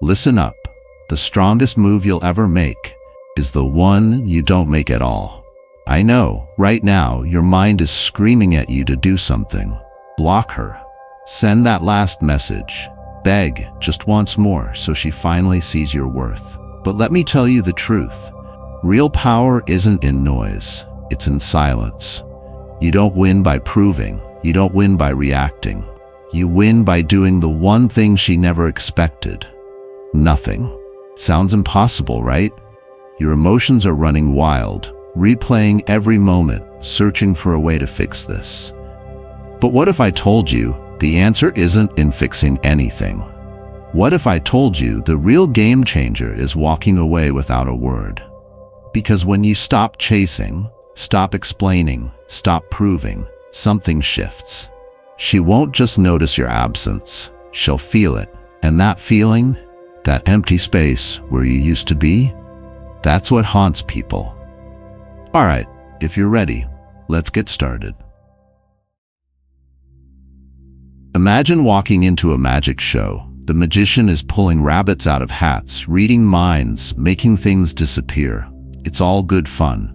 Listen up. The strongest move you'll ever make is the one you don't make at all. I know, right now, your mind is screaming at you to do something. Block her. Send that last message. Beg just once more so she finally sees your worth. But let me tell you the truth. Real power isn't in noise. It's in silence. You don't win by proving. You don't win by reacting. You win by doing the one thing she never expected. Nothing. Sounds impossible, right? Your emotions are running wild, replaying every moment, searching for a way to fix this. But what if I told you the answer isn't in fixing anything? What if I told you the real game changer is walking away without a word? Because when you stop chasing, stop explaining, stop proving, something shifts. She won't just notice your absence, she'll feel it. And that feeling, that empty space where you used to be, that's what haunts people. All right, if you're ready, let's get started. Imagine walking into a magic show. The magician is pulling rabbits out of hats, reading minds, making things disappear. It's all good fun.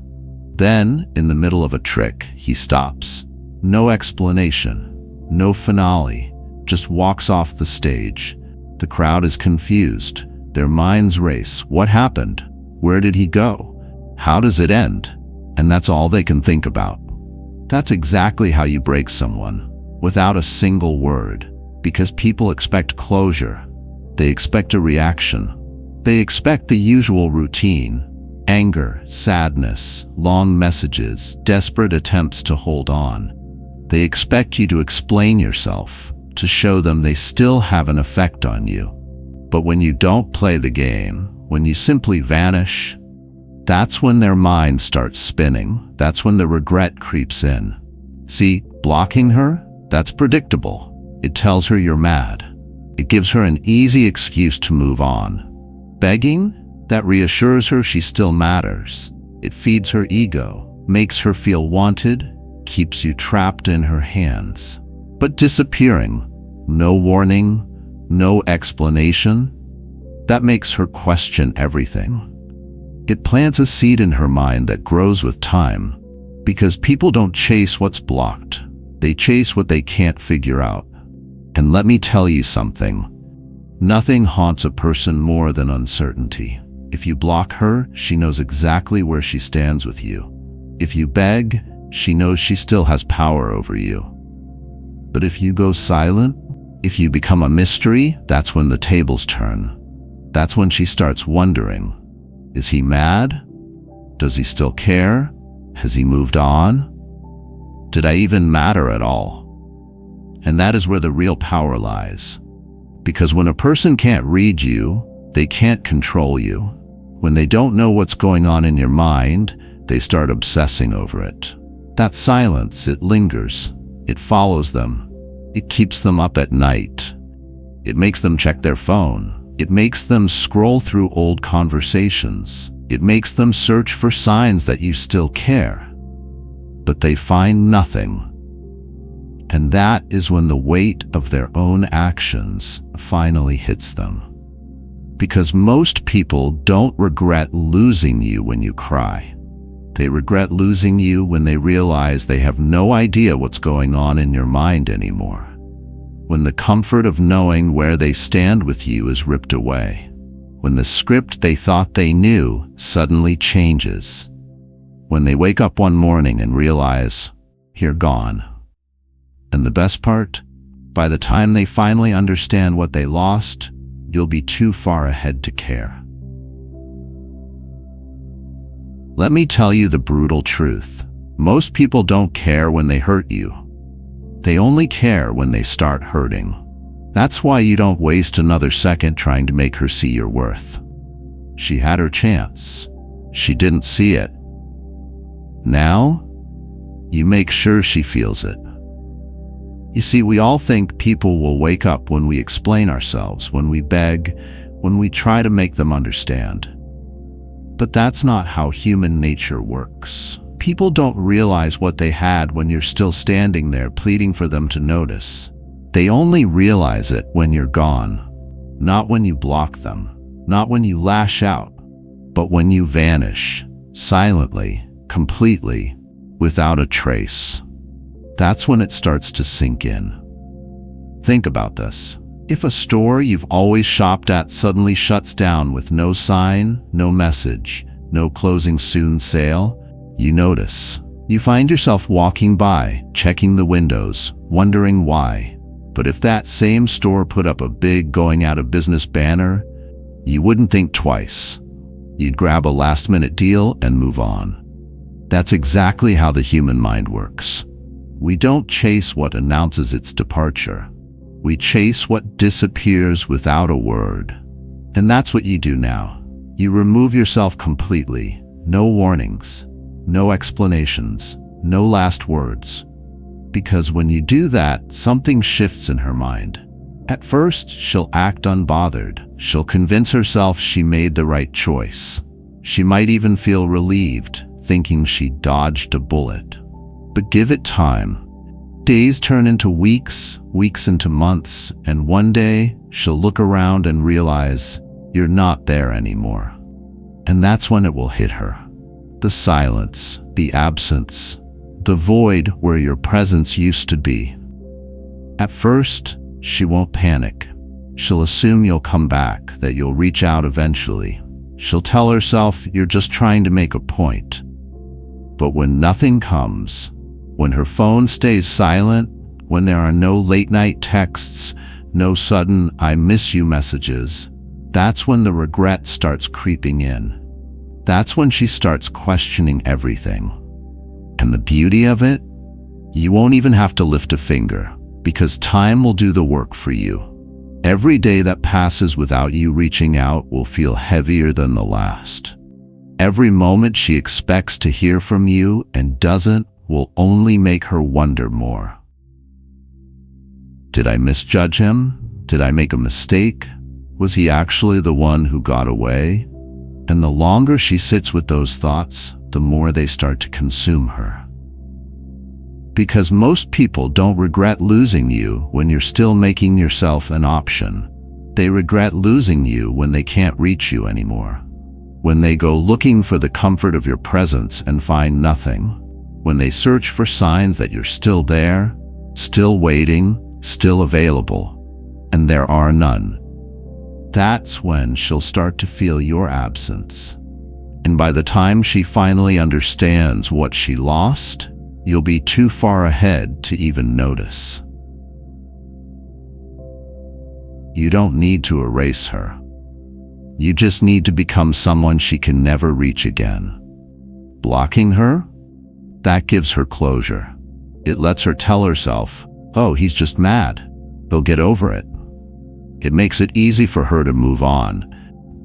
Then, in the middle of a trick, he stops. No explanation, no finale, just walks off the stage. The crowd is confused. Their minds race. What happened? Where did he go? How does it end? And that's all they can think about. That's exactly how you break someone, without a single word. Because people expect closure. They expect a reaction. They expect the usual routine. Anger, sadness, long messages, desperate attempts to hold on. They expect you to explain yourself, to show them they still have an effect on you. But when you don't play the game, when you simply vanish, that's when their mind starts spinning. That's when the regret creeps in. See, blocking her, that's predictable. It tells her you're mad. It gives her an easy excuse to move on. Begging, that reassures her she still matters. It feeds her ego, makes her feel wanted, keeps you trapped in her hands. But disappearing, no warning, no explanation, that makes her question everything. It plants a seed in her mind that grows with time, because people don't chase what's blocked. They chase what they can't figure out. And let me tell you something. Nothing haunts a person more than uncertainty. If you block her, she knows exactly where she stands with you. If you beg, she knows she still has power over you. But if you go silent, if you become a mystery, that's when the tables turn. That's when she starts wondering, is he mad? Does he still care? Has he moved on? Did I even matter at all? And that is where the real power lies. Because when a person can't read you, they can't control you. When they don't know what's going on in your mind, they start obsessing over it. That silence, it lingers. It follows them. It keeps them up at night. It makes them check their phone. It makes them scroll through old conversations. It makes them search for signs that you still care. But they find nothing. And that is when the weight of their own actions finally hits them. Because most people don't regret losing you when you cry. They regret losing you when they realize they have no idea what's going on in your mind anymore. When the comfort of knowing where they stand with you is ripped away. When the script they thought they knew suddenly changes. When they wake up one morning and realize, you're gone. And the best part? By the time they finally understand what they lost, you'll be too far ahead to care. Let me tell you the brutal truth. Most people don't care when they hurt you. They only care when they start hurting. That's why you don't waste another second trying to make her see your worth. She had her chance. She didn't see it. Now, you make sure she feels it. You see, we all think people will wake up when we explain ourselves, when we beg, when we try to make them understand. But that's not how human nature works. People don't realize what they had when you're still standing there pleading for them to notice. They only realize it when you're gone. Not when you block them, not when you lash out, but when you vanish, silently, completely, without a trace. That's when it starts to sink in. Think about this. If a store you've always shopped at suddenly shuts down with no sign, no message, no closing soon sale, you notice. You find yourself walking by, checking the windows, wondering why. But if that same store put up a big going out of business banner, you wouldn't think twice. You'd grab a last-minute deal and move on. That's exactly how the human mind works. We don't chase what announces its departure. We chase what disappears without a word. And that's what you do now. You remove yourself completely. No warnings, no explanations, no last words. Because when you do that, something shifts in her mind. At first, she'll act unbothered. She'll convince herself she made the right choice. She might even feel relieved, thinking she dodged a bullet. But give it time. Days turn into weeks, weeks into months, and one day she'll look around and realize you're not there anymore. And that's when it will hit her. The silence, the absence, the void where your presence used to be. At first, she won't panic. She'll assume you'll come back, that you'll reach out eventually. She'll tell herself you're just trying to make a point. But when nothing comes, when her phone stays silent, when there are no late-night texts, no sudden "I miss you" messages, that's when the regret starts creeping in. That's when she starts questioning everything. And the beauty of it? You won't even have to lift a finger, because time will do the work for you. Every day that passes without you reaching out will feel heavier than the last. Every moment she expects to hear from you and doesn't will only make her wonder more. Did I misjudge him? Did I make a mistake? Was he actually the one who got away? And the longer she sits with those thoughts, the more they start to consume her. Because most people don't regret losing you when you're still making yourself an option. They regret losing you when they can't reach you anymore. When they go looking for the comfort of your presence and find nothing. When they search for signs that you're still there, still waiting, still available, and there are none. That's when she'll start to feel your absence. And by the time she finally understands what she lost, you'll be too far ahead to even notice. You don't need to erase her. You just need to become someone she can never reach again. Blocking her? That gives her closure. It lets her tell herself, "Oh, he's just mad. He'll get over it." It makes it easy for her to move on,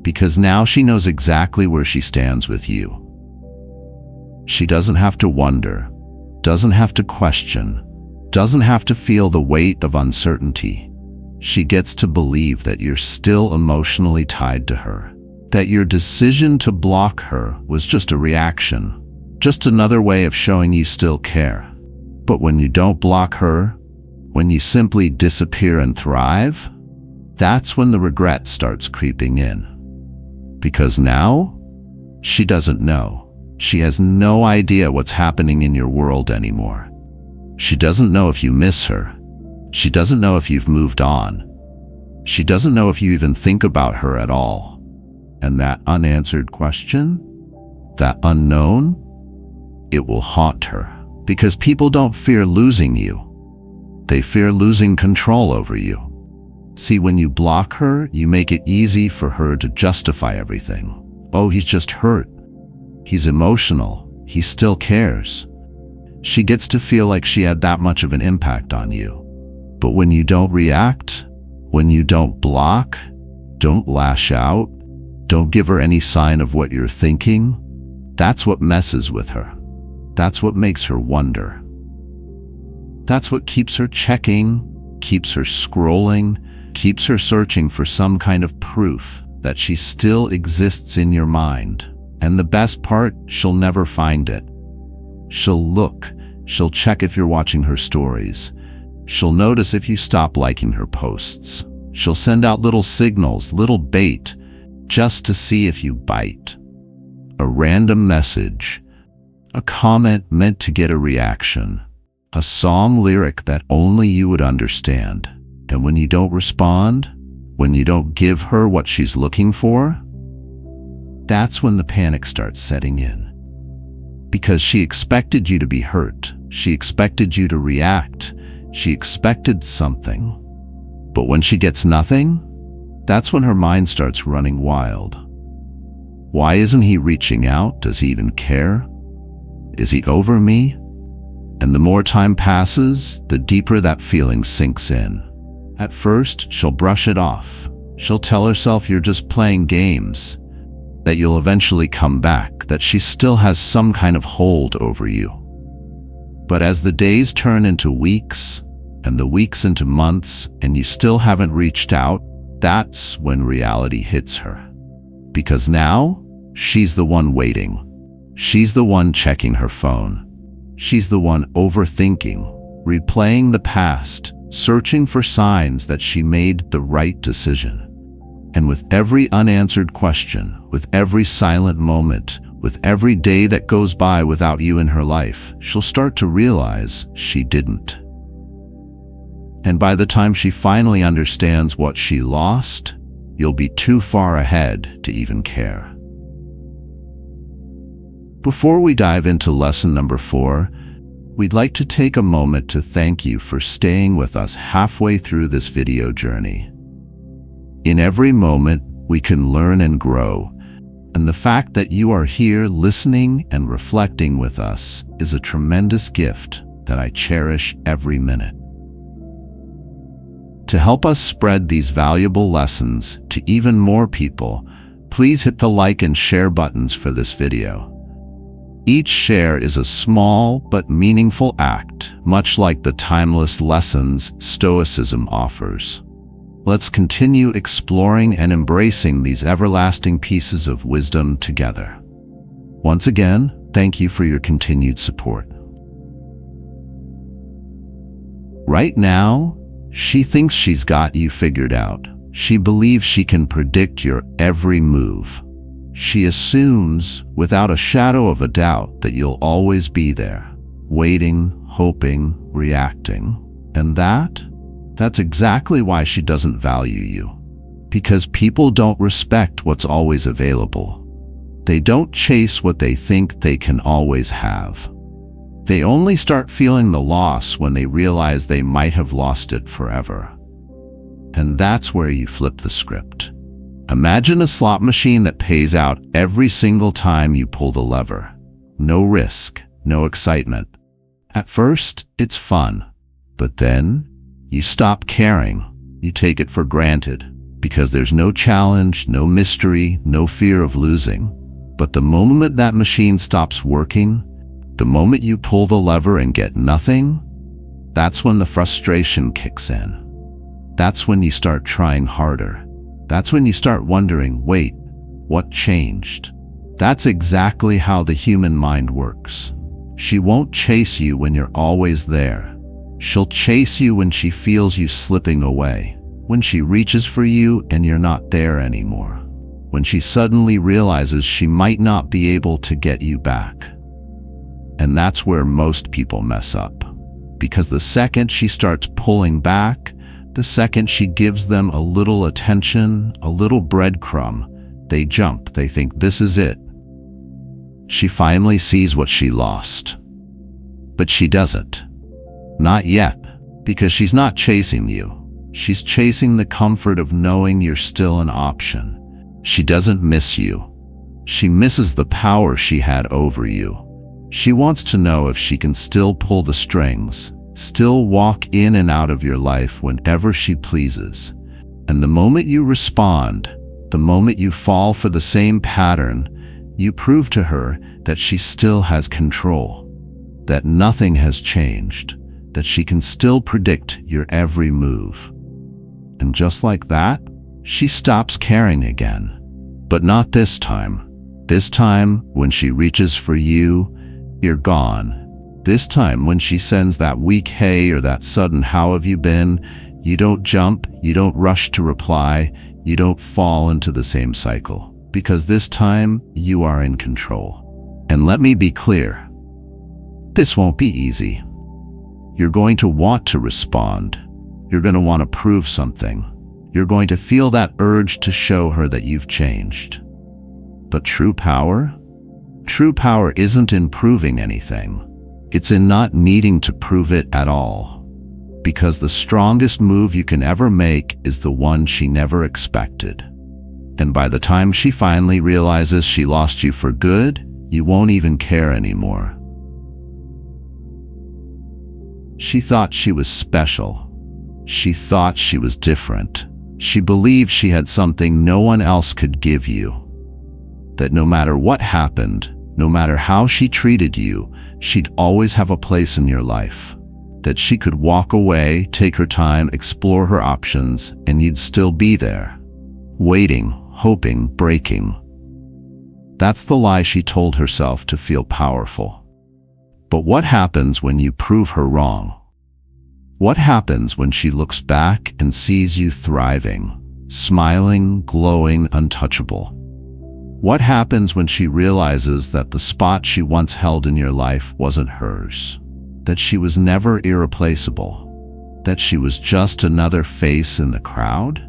because now she knows exactly where she stands with you. She doesn't have to wonder, doesn't have to question, doesn't have to feel the weight of uncertainty. She gets to believe that you're still emotionally tied to her, that your decision to block her was just a reaction, just another way of showing you still care. But when you don't block her, when you simply disappear and thrive, that's when the regret starts creeping in. Because now, she doesn't know. She has no idea what's happening in your world anymore. She doesn't know if you miss her. She doesn't know if you've moved on. She doesn't know if you even think about her at all. And that unanswered question, that unknown, it will haunt her. Because people don't fear losing you. They fear losing control over you. See, when you block her, you make it easy for her to justify everything. Oh, he's just hurt. He's emotional. He still cares. She gets to feel like she had that much of an impact on you. But when you don't react, when you don't block, don't lash out, don't give her any sign of what you're thinking, that's what messes with her. That's what makes her wonder. That's what keeps her checking, keeps her scrolling, keeps her searching for some kind of proof that she still exists in your mind. And the best part, she'll never find it. She'll look, she'll check if you're watching her stories. She'll notice if you stop liking her posts. She'll send out little signals, little bait, just to see if you bite. A random message, a comment meant to get a reaction, a song lyric that only you would understand. And when you don't respond, when you don't give her what she's looking for, that's when the panic starts setting in. Because she expected you to be hurt. She expected you to react. She expected something. But when she gets nothing, that's when her mind starts running wild. Why isn't he reaching out? Does he even care? Is he over me? And the more time passes, the deeper that feeling sinks in. At first, she'll brush it off. She'll tell herself you're just playing games, that you'll eventually come back, that she still has some kind of hold over you. But as the days turn into weeks, and the weeks into months, and you still haven't reached out, that's when reality hits her. Because now, she's the one waiting. She's the one checking her phone. She's the one overthinking, replaying the past, searching for signs that she made the right decision. And with every unanswered question, with every silent moment, with every day that goes by without you in her life, she'll start to realize she didn't. And by the time she finally understands what she lost, you'll be too far ahead to even care. Before we dive into lesson number 4, we'd like to take a moment to thank you for staying with us halfway through this video journey. In every moment, we can learn and grow, and the fact that you are here listening and reflecting with us is a tremendous gift that I cherish every minute. To help us spread these valuable lessons to even more people, please hit the like and share buttons for this video. Each share is a small but meaningful act, much like the timeless lessons Stoicism offers. Let's continue exploring and embracing these everlasting pieces of wisdom together. Once again, thank you for your continued support. Right now, she thinks she's got you figured out. She believes she can predict your every move. She assumes, without a shadow of a doubt, that you'll always be there, waiting, hoping, reacting. And that's exactly why she doesn't value you. Because people don't respect what's always available. They don't chase what they think they can always have. They only start feeling the loss when they realize they might have lost it forever. And that's where you flip the script. Imagine a slot machine that pays out every single time you pull the lever. No risk, no excitement. At first, it's fun. But then, you stop caring. You take it for granted. Because there's no challenge, no mystery, no fear of losing. But the moment that machine stops working, the moment you pull the lever and get nothing, that's when the frustration kicks in. That's when you start trying harder. That's when you start wondering, wait, what changed? That's exactly how the human mind works. She won't chase you when you're always there. She'll chase you when she feels you slipping away, when she reaches for you and you're not there anymore, when she suddenly realizes she might not be able to get you back. And that's where most people mess up. Because the second she starts pulling back, the second she gives them a little attention, a little breadcrumb, they jump, they think this is it. She finally sees what she lost. But she doesn't. Not yet, because she's not chasing you. She's chasing the comfort of knowing you're still an option. She doesn't miss you. She misses the power she had over you. She wants to know if she can still pull the strings, still walk in and out of your life whenever she pleases. And the moment you respond, the moment you fall for the same pattern, you prove to her that she still has control, that nothing has changed, that she can still predict your every move. And just like that, she stops caring again. But not this time. This time, when she reaches for you, you're gone. This time, when she sends that weak hey or that sudden how have you been, You don't jump, you don't rush to reply, you don't fall into the same cycle, because this time you are in control. And let me be clear, this won't be easy. You're going to want to respond. You're going to want to prove something. You're going to feel that urge to show her that you've changed. But true power? True power isn't in proving anything. It's in not needing to prove it at all. Because the strongest move you can ever make is the one she never expected. And by the time she finally realizes she lost you for good, you won't even care anymore. She thought she was special. She thought she was different. She believed she had something no one else could give you. That no matter what happened, no matter how she treated you, she'd always have a place in your life. That she could walk away, take her time, explore her options, and you'd still be there. Waiting, hoping, breaking. That's the lie she told herself to feel powerful. But what happens when you prove her wrong? What happens when she looks back and sees you thriving, smiling, glowing, untouchable? What happens when she realizes that the spot she once held in your life wasn't hers? That she was never irreplaceable? That she was just another face in the crowd?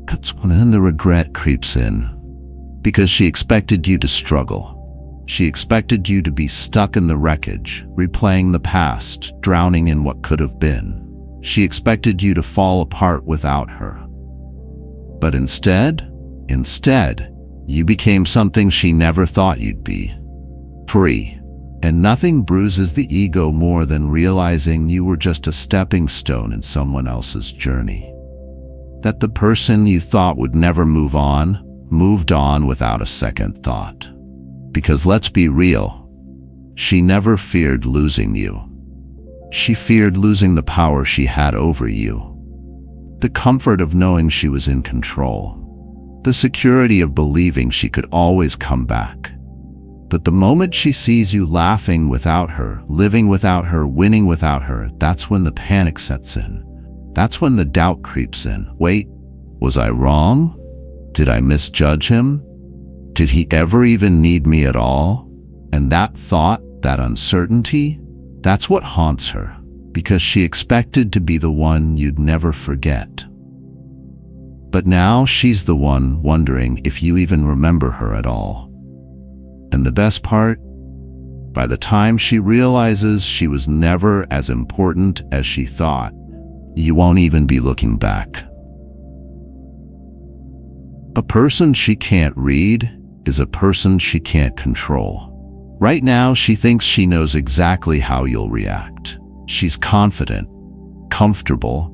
That's when the regret creeps in. Because she expected you to struggle. She expected you to be stuck in the wreckage, replaying the past, drowning in what could have been. She expected you to fall apart without her. But instead, you became something she never thought you'd be. Free. And nothing bruises the ego more than realizing you were just a stepping stone in someone else's journey. That the person you thought would never move on, moved on without a second thought. Because let's be real, she never feared losing you. She feared losing the power she had over you. The comfort of knowing she was in control. The security of believing she could always come back. But the moment she sees you laughing without her, living without her, winning without her, that's when the panic sets in. That's when the doubt creeps in. Wait, was I wrong? Did I misjudge him? Did he ever even need me at all? And that thought, that uncertainty, that's what haunts her, because she expected to be the one you'd never forget. But now she's the one wondering if you even remember her at all. And the best part? By the time she realizes she was never as important as she thought, you won't even be looking back. A person she can't read is a person she can't control. Right now, she thinks she knows exactly how you'll react. She's confident, comfortable.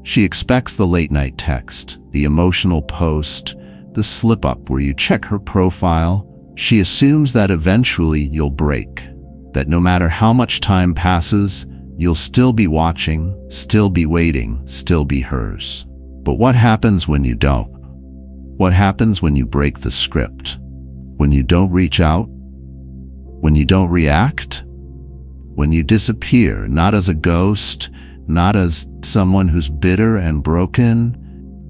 She expects the late-night text, the emotional post, the slip-up where you check her profile. She assumes that eventually you'll break, that no matter how much time passes, you'll still be watching, still be waiting, still be hers. But what happens when you don't? What happens when you break the script? When you don't reach out? When you don't react? When you disappear, not as a ghost, not as someone who's bitter and broken,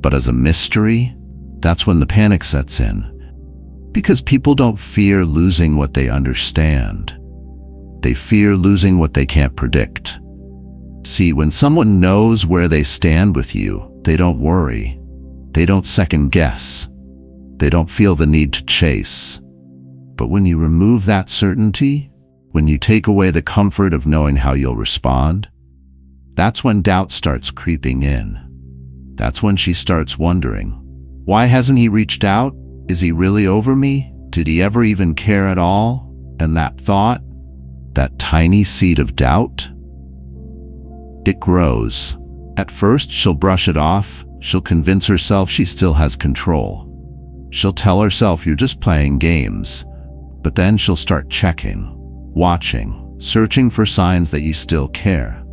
but as a mystery? That's when the panic sets in. Because people don't fear losing what they understand. They fear losing what they can't predict. See, when someone knows where they stand with you, they don't worry. They don't second guess. They don't feel the need to chase. But when you remove that certainty, when you take away the comfort of knowing how you'll respond, that's when doubt starts creeping in. That's when she starts wondering, why hasn't he reached out? Is he really over me? Did he ever even care at all? And that thought, that tiny seed of doubt, it grows. At first, she'll brush it off. She'll convince herself she still has control. She'll tell herself you're just playing games. But then she'll start checking, watching, searching for signs that you still care.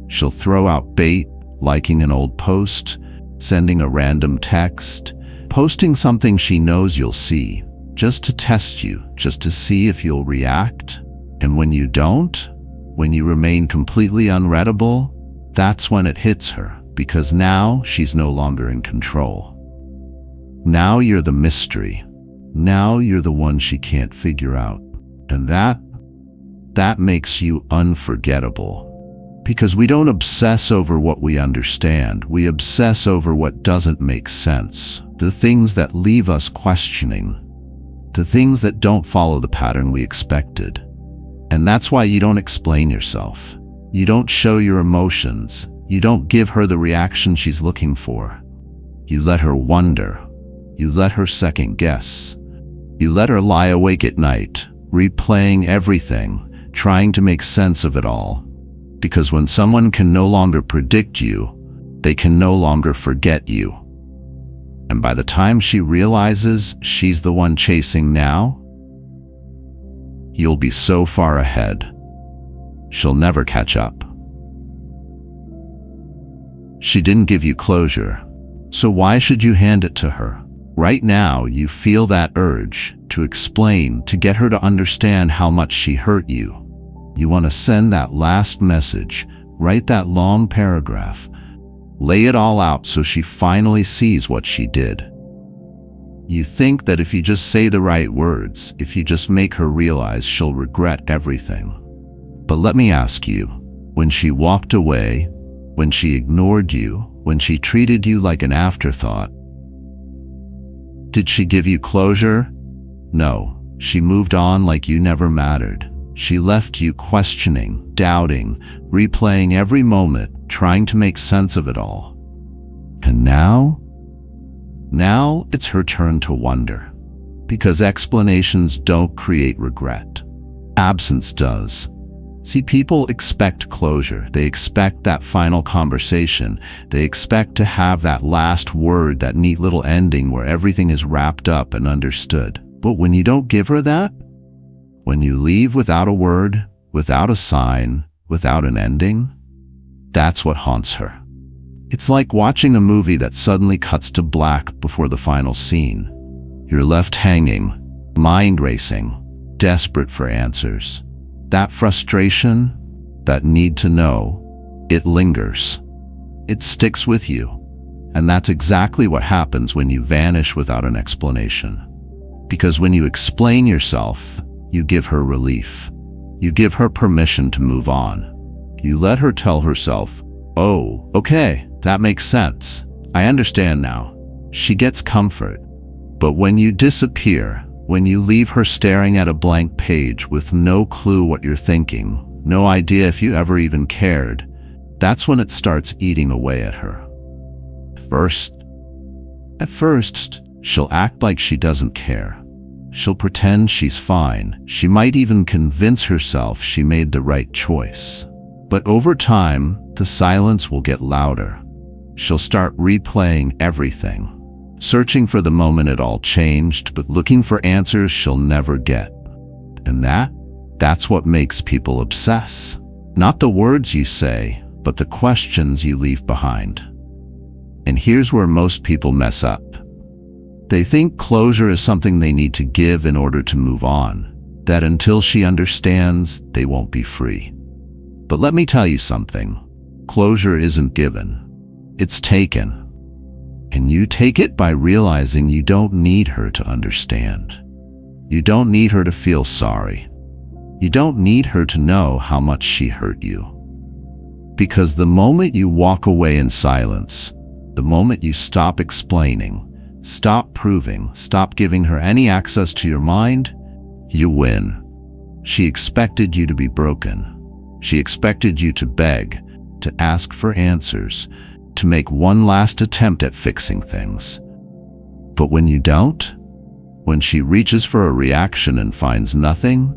She'll throw out bait, liking an old post, sending a random text, posting something she knows you'll see, just to test you, just to see if you'll react. And when you don't, when you remain completely unreadable, that's when it hits her. because now she's no longer in control. Now you're the mystery. Now you're the one she can't figure out. And that makes you unforgettable. Because we don't obsess over what we understand, we obsess over what doesn't make sense, the things that leave us questioning, the things that don't follow the pattern we expected. And that's why you don't explain yourself. You don't show your emotions. You don't give her the reaction she's looking for. You let her wonder. You let her second guess. You let her lie awake at night, replaying everything, trying to make sense of it all. Because when someone can no longer predict you, they can no longer forget you. And by the time she realizes she's the one chasing now, you'll be so far ahead, she'll never catch up. She didn't give you closure, so why should you hand it to her? Right now, you feel that urge to explain, to get her to understand how much she hurt you. You want to send that last message, write that long paragraph, lay it all out so she finally sees what she did. You think that if you just say the right words, if you just make her realize, she'll regret everything. But let me ask you, when she walked away, when she ignored you, when she treated you like an afterthought, did she give you closure? No, she moved on like you never mattered. She left you questioning, doubting, replaying every moment, trying to make sense of it all. And now it's her turn to wonder. Because explanations don't create regret. Absence does. See, people expect closure. They expect that final conversation. They expect to have that last word, that neat little ending where everything is wrapped up and understood. But when you don't give her that, when you leave without a word, without a sign, without an ending, that's what haunts her. It's like watching a movie that suddenly cuts to black before the final scene. You're left hanging, mind racing, desperate for answers. That frustration, that need to know, it lingers. It sticks with you. And that's exactly what happens when you vanish without an explanation. Because when you explain yourself, you give her relief. You give her permission to move on. You let her tell herself, "Oh, okay, that makes sense. I understand now." She gets comfort. But when you disappear, when you leave her staring at a blank page with no clue what you're thinking, no idea if you ever even cared, that's when it starts eating away at her. At first, she'll act like she doesn't care. She'll pretend she's fine. She might even convince herself she made the right choice. But over time, the silence will get louder. She'll start replaying everything, searching for the moment it all changed, but looking for answers she'll never get. And that's what makes people obsess. Not the words you say, but the questions you leave behind. And here's where most people mess up. They think closure is something they need to give in order to move on, that until she understands, they won't be free. But let me tell you something. Closure isn't given. It's taken. And you take it by realizing you don't need her to understand. You don't need her to feel sorry. You don't need her to know how much she hurt you. Because the moment you walk away in silence, the moment you stop explaining, stop proving, stop giving her any access to your mind, you win. She expected you to be broken. She expected you to beg, to ask for answers, to make one last attempt at fixing things. But when you don't, when she reaches for a reaction and finds nothing,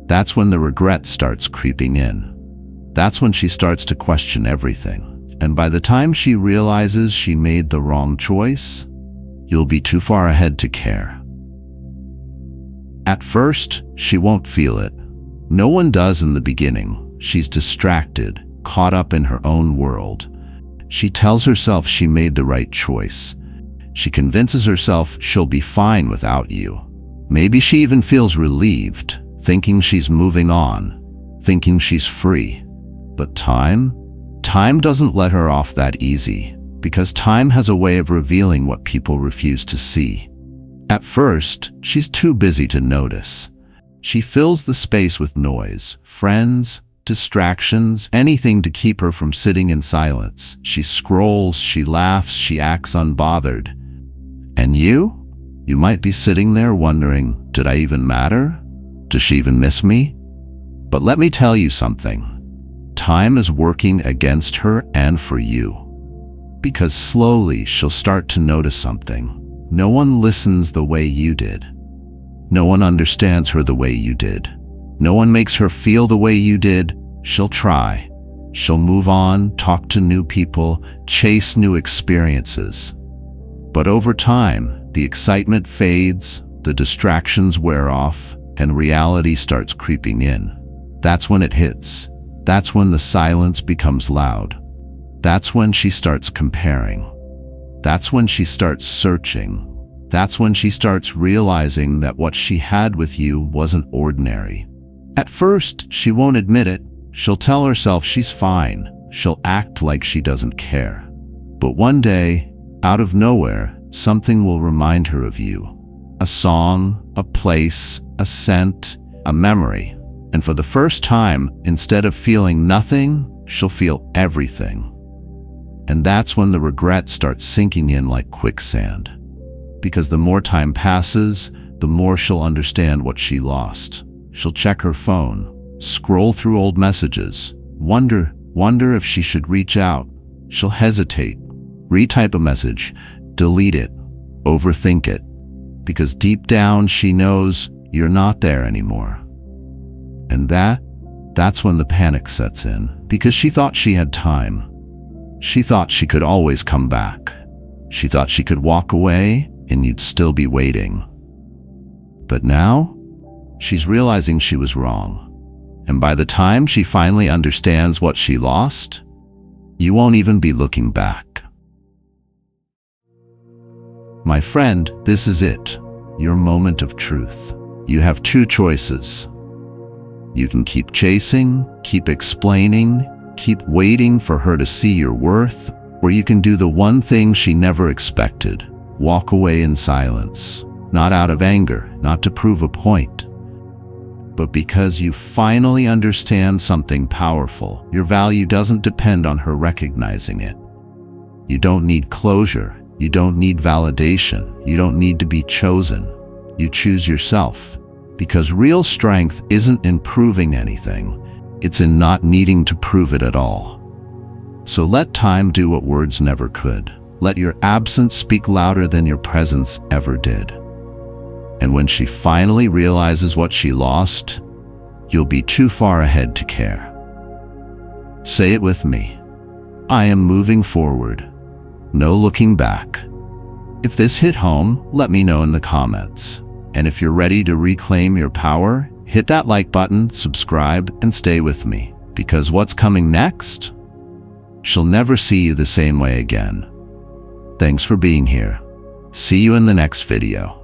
that's when the regret starts creeping in. That's when she starts to question everything. And by the time she realizes she made the wrong choice, you'll be too far ahead to care. At first, she won't feel it. No one does in the beginning. She's distracted, caught up in her own world. She tells herself she made the right choice. She convinces herself she'll be fine without you. Maybe she even feels relieved, thinking she's moving on, thinking she's free. But time time doesn't let her off that easy, because time has a way of revealing what people refuse to see. At first, she's too busy to notice. She fills the space with noise, friends, distractions, anything to keep her from sitting in silence. She scrolls, she laughs, she acts unbothered. And you? You might be sitting there wondering, did I even matter? Does she even miss me? But let me tell you something. Time is working against her and for you. Because slowly she'll start to notice something. No one listens the way you did. No one understands her the way you did. No one makes her feel the way you did. She'll try. She'll move on, talk to new people, chase new experiences. But over time, the excitement fades, the distractions wear off, and reality starts creeping in. That's when it hits. That's when the silence becomes loud. That's when she starts comparing. That's when she starts searching. That's when she starts realizing that what she had with you wasn't ordinary. At first, she won't admit it. She'll tell herself she's fine. She'll act like she doesn't care. But one day, out of nowhere, something will remind her of you. A song, a place, a scent, a memory. And for the first time, instead of feeling nothing, she'll feel everything. And that's when the regret starts sinking in like quicksand. Because the more time passes, the more she'll understand what she lost. She'll check her phone, scroll through old messages, wonder if she should reach out. She'll hesitate, retype a message, delete it, overthink it. Because deep down she knows you're not there anymore. And that's when the panic sets in. Because she thought she had time. She thought she could always come back. She thought she could walk away and you'd still be waiting. But now, she's realizing she was wrong. And by the time she finally understands what she lost, you won't even be looking back. My friend, this is it, your moment of truth. You have two choices. You can keep chasing, keep explaining, keep waiting for her to see your worth, or you can do the one thing she never expected, walk away in silence, not out of anger, not to prove a point, but because you finally understand something powerful. Your value doesn't depend on her recognizing it. You don't need closure. You don't need validation. You don't need to be chosen. You choose yourself. Because real strength isn't in proving anything. It's in not needing to prove it at all. So let time do what words never could. Let your absence speak louder than your presence ever did. And when she finally realizes what she lost, you'll be too far ahead to care. Say it with me. I am moving forward. No looking back. If this hit home, let me know in the comments. And if you're ready to reclaim your power, hit that like button, subscribe, and stay with me. Because what's coming next? She'll never see you the same way again. Thanks for being here. See you in the next video.